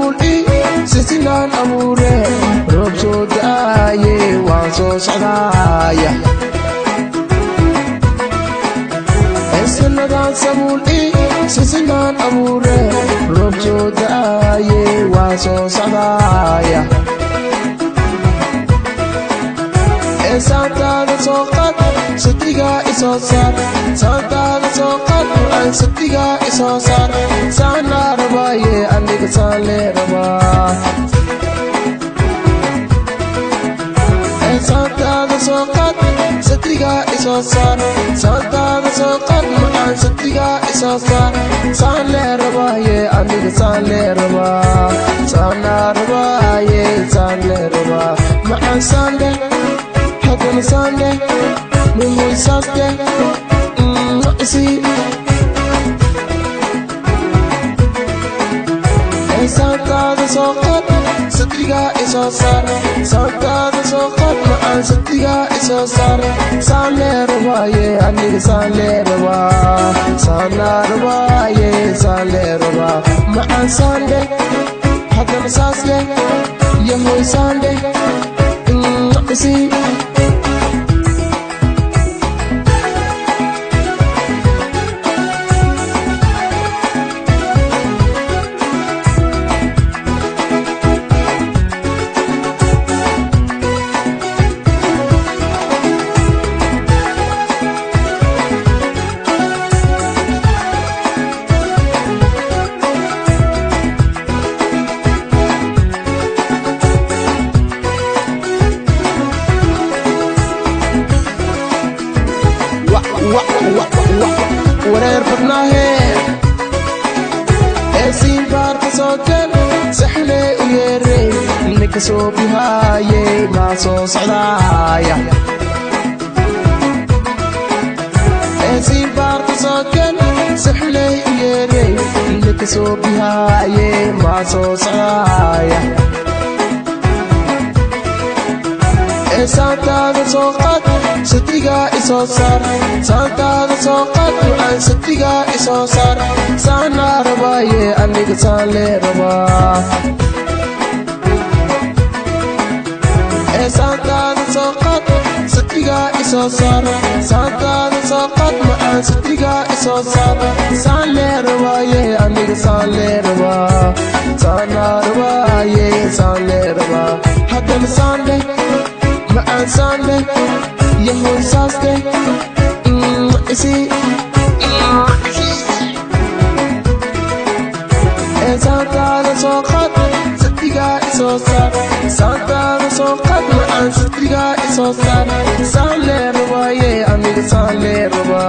sabuli sisinan amure rob soo daaye waan soo socdaaya sanadan sabuli sisinan amure rob soo daaye waan soo socdaaya Santada soqad sadiga isosar Santada soqad an sadiga isosar sana rabaye aniga sale raba Santada soqad sadiga isosar Santada soqad an sadiga isosar sale rabaye aniga sale raba sana rabaye sale raba ma sale Hadana sande, muhu saste, isi. Santada soqad, sadiga isosar. Santada soqad, maan sadiga isosar. Sale rabaye, aniga sale raba. Sana rabaye, sale raba. Maan sande, hadana saste, yahu sande, isi. wareer badnaahe siin baarka soo gal saxle u yeeray ninka soo bihaaye maa soo socdaaya siin baarka soo gal saxle u yeeray ninka soo bihaaye maa soo socdaaya Santada soqad sadiga isosar Santada soqad an sadiga isosar sana rabaye aniga sale raba Santada soqad sadiga isosar Santada soqad an sadiga isosar sale rabaye aniga sale raba sana rabaye sale raba hadana sande Maan sande, yahu saste, isi. Santada soqad, sadiga isosar. Santada soqad, maan sadiga isosar. Sale rabaye, aniga sale raba.